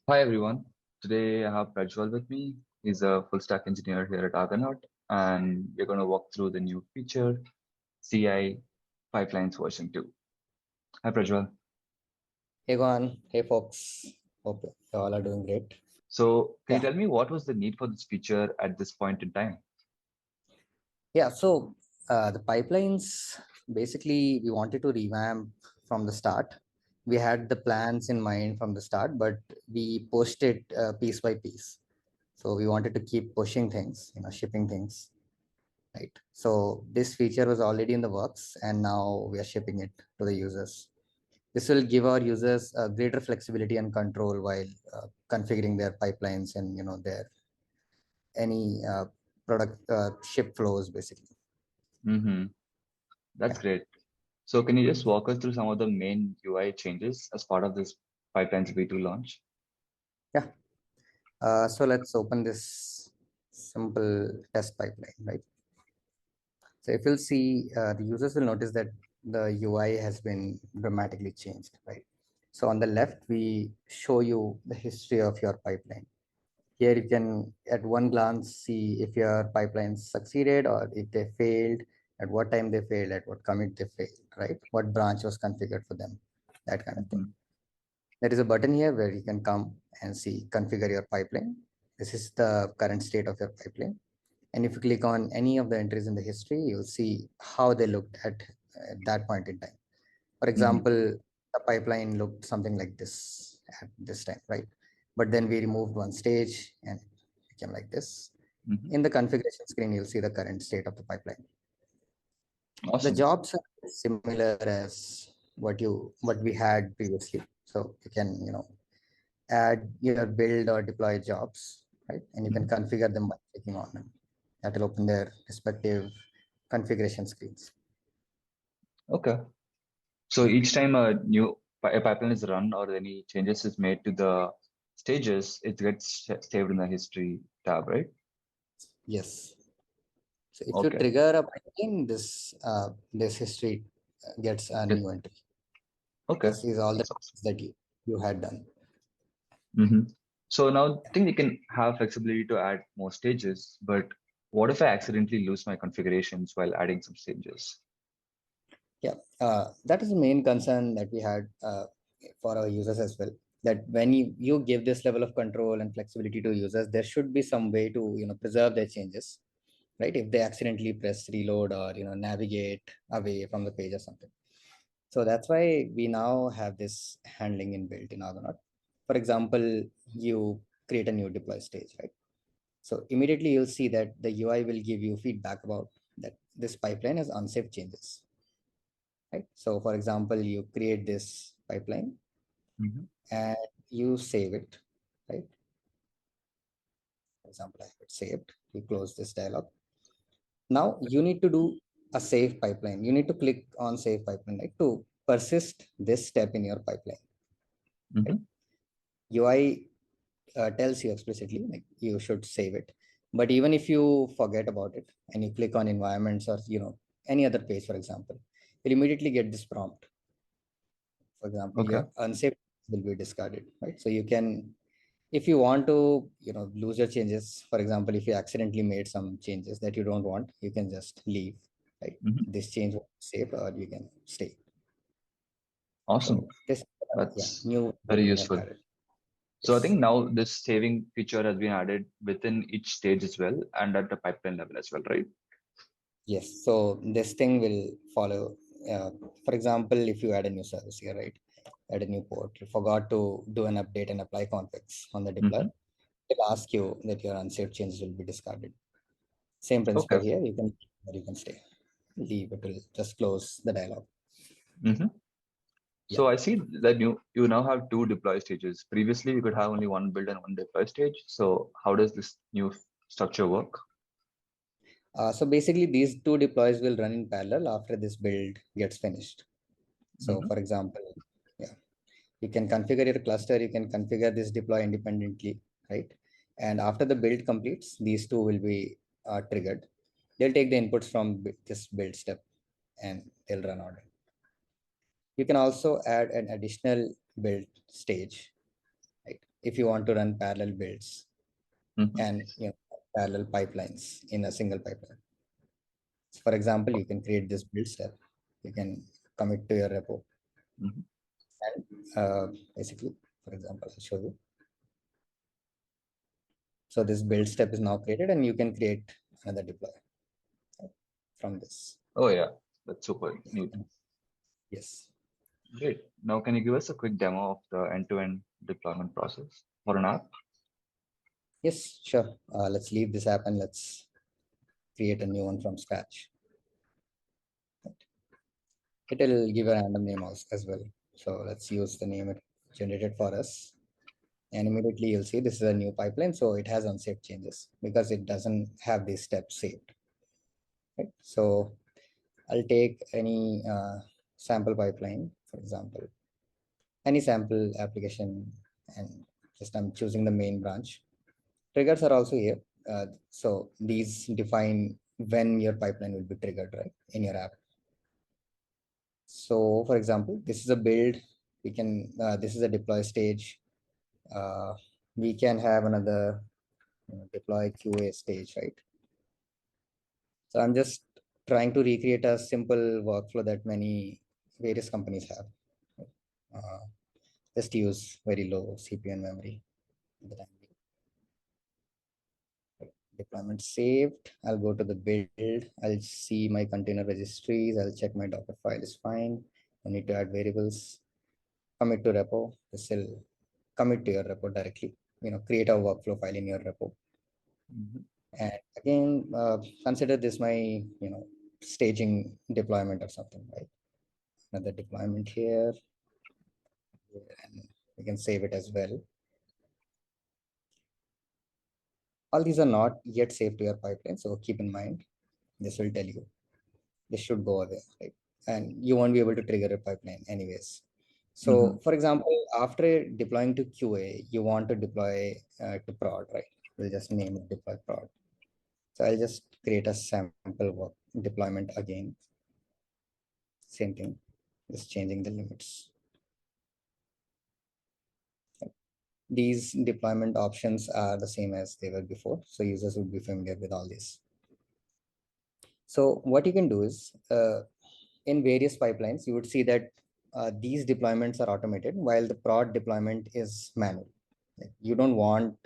Hi everyone. Today I have Prajjwal with me. He's a full stack engineer here at Argonaut, and we're going to walk through the new feature, CI Pipelines version 2. Hi Prajjwal. Hey, Gohan. Hey, folks. Hope you all are doing great. So, can you Yeah. tell me what was the need for this feature at this point in time? Yeah. So the pipelines, basically, we wanted to revamp from the start. We had the plans in mind from the start, but we pushed it piece by piece. So we wanted to keep pushing things, shipping things, right? So this feature was already in the works, and now we are shipping it to the users. This will give our users greater flexibility and control while configuring their pipelines and their any product ship flows basically. Mm-hmm. That's Yeah, great. So, can you just walk us through some of the main UI changes as part of this Pipelines V2 launch? yeah. So let's open this simple test pipeline, right? So if you'll see, the users will notice that the UI has been dramatically changed, right? So on the left, we show you the history of your pipeline. Here you can, at one glance, see if your pipelines succeeded or if they failed, at what time they failed, at what commit they failed, right? What branch was configured for them, that kind of thing. Mm-hmm. There is a button here where you can come and see configure your pipeline. This is the current state of your pipeline. And if you click on any of the entries in the history, you'll see how they looked at that point in time. For Mm-hmm. example, the pipeline looked something like this at this time, right? But then we removed one stage and it became like this. Mm-hmm. In the configuration screen, you'll see the current state of the pipeline. The Awesome. jobs are similar as what we had previously. So you can, add your build or deploy jobs, right? And you can Mm-hmm. configure them by clicking on them. That will open their respective configuration screens. Okay. So each time a pipeline is run or any changes is made to the stages, it gets saved in the history tab, right? Yes. So if you Okay. trigger a pipeline, this history gets a Yes. new entry. Okay. This is all the That's awesome. that you had done. Hmm. So now I think you can have flexibility to add more stages, but what if I accidentally lose my configurations while adding some stages? Yeah, that is the main concern that we had for our users as well. That when you give this level of control and flexibility to users, there should be some way to preserve their changes, right? If they accidentally press reload or navigate away from the page or something. So that's why we now have this handling inbuilt in Argonaut. For example, you create a new deploy stage, right? So immediately you'll see that the UI will give you feedback about that this pipeline has unsafe changes, right? So for example, you create this pipeline Hmm. and you save it, right? For example, I have it saved. You close this dialog. Now you need to do a save pipeline. You need to click on save pipeline, right? To persist this step in your pipeline, right? Hmm. UI tells you explicitly like you should save it. But even if you forget about it and you click on environments or any other page, for example, you'll immediately get this prompt. For example, Okay. your unsafe will be discarded, right? So you can, if you want to, lose your changes. For example, if you accidentally made some changes that you don't want, you can just leave, right? Hmm. This change will be saved or you can stay. Awesome. So this, yeah, That's new very we have useful. added. So I Yes. think now this saving feature has been added within each stage as well and at the pipeline level as well, right? Yes. So this thing will follow. For example, if you add a new service here, right? Add a new port, you forgot to do an update and apply configs on the deploy. Hmm. It'll ask you that your unsafe changes will be discarded. Same principle Okay. here. You can stay. Leave. It will just close the dialog. Hmm. Yeah. So I see that you now have two deploy stages. Previously, you could have only one build and one deploy stage. So how does this new structure work? So basically, these two deploys will run in parallel after this build gets finished. So Hmm. for example, yeah, you can configure your cluster. You can configure this deploy independently, right? And after the build completes, these two will be triggered. They'll take the inputs from this build step and they'll run order. You can also add an additional build stage, right? if you want to run parallel builds Mm-hmm. and parallel pipelines in a single pipeline. So for example, you can create this build step. You can commit to your repo, Mm-hmm. and basically, for example, I'll show you. So this build step is now created, and you can create another deploy from this. Oh yeah, that's super Yeah. neat. Yes. Great. Now, can you give us a quick demo of the end-to-end deployment process for an app? Yes, sure. Let's leave this app and let's create a new one from scratch. It will give a random name as well. So let's use the name it generated for us. And immediately you'll see this is a new pipeline. So it has unsaved changes because it doesn't have these steps saved. Right? So I'll take any sample pipeline, for example, any sample application, and just I'm choosing the main branch. Triggers are also here. So these define when your pipeline will be triggered, right, in your app. So for example, this is a build. We can, this is a deploy stage. Uh, we can have another deploy QA stage, right? So I'm just trying to recreate a simple workflow that many various companies have. Uh, just use very low CPU and memory. at the time being. Deployment saved. I'll go to the build. I'll see my container registries. I'll check my Docker file is fine. I need to add variables. Commit to repo. This will commit to your repo directly. Create a workflow file in your repo. Mm-hmm. And again, consider this my staging deployment or something, right? Another deployment here, and we can save it as well. All these are not yet saved to your pipeline, so keep in mind. This will tell you this should go away, right? And you won't be able to trigger a pipeline anyways. Mm-hmm. So, for example, after deploying to QA, you want to deploy to prod, right? We'll just name it deploy prod. So I'll just create a sample work deployment again. Same thing, just changing the limits. These deployment options are the same as they were before, so users would be familiar with all this. So what you can do is, in various pipelines, you would see that these deployments are automated while the prod deployment is manual. Like, you don't want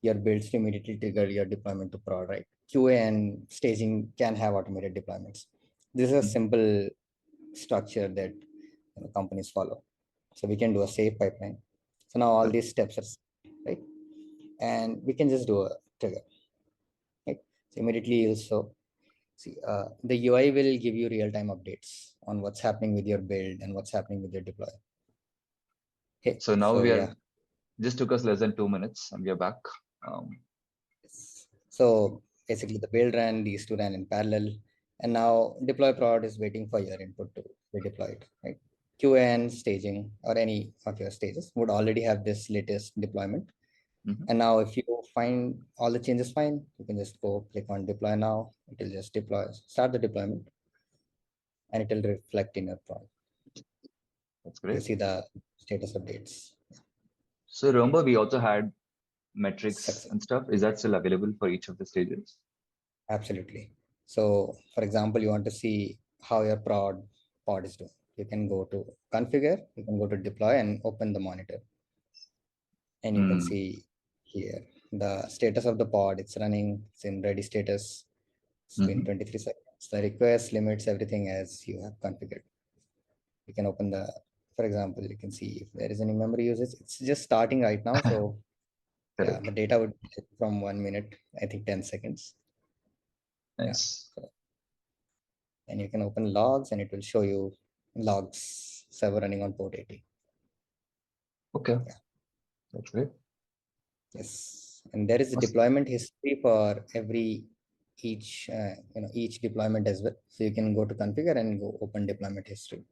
your builds to immediately trigger your deployment to prod, right? QA and staging can have automated deployments. This is a simple structure that companies follow. So we can do a safe pipeline. So now all these steps are right, and we can just do a trigger. Right? So immediately you'll see the UI will give you real-time updates on what's happening with your build and what's happening with your deploy. Okay, So now so we yeah. are just took us less than 2 minutes and we are back. Um, So basically the build ran, these two ran in parallel, and now deploy prod is waiting for your input to be deployed, right? QA and staging or any of your stages would already have this latest deployment. mhm. And now if you find all the changes fine, you can just go click on deploy now. It will just deploy, start the deployment, and it will reflect in your prod. That's You great. see the status updates. So remember, we also had metrics Success. and stuff. Is that still available for each of the stages? Absolutely. So for example, you want to see how your pod is doing. You can go to configure, you can go to deploy and open the monitor. And you can Hmm. see here the status of the pod. It's running, it's in ready status. It's been Mm-hmm. 23 seconds. The request limits everything as you have configured. You can open the, for example, you can see if there is any memory usage. It's just starting right now. So yeah, Correct. the data would be from 1 minute, I think 10 seconds. Yeah. Nice. So, and you can open logs and it will show you logs server running on port 80. Okay, Yeah. that's great. Yes. And there is a Awesome. deployment history for every each deployment as well. So you can go to configure and go open deployment history.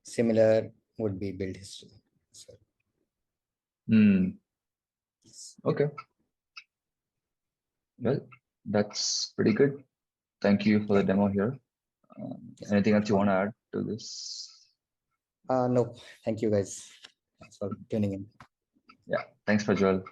Similar would be build history. So Hmm. yes. Okay. Well, that's pretty good. Thank you for the Yeah. demo here. Yeah. Anything No else you want problem. to add to this? No, thank you guys. Thanks for tuning in. Yeah. Thanks, Prajwal.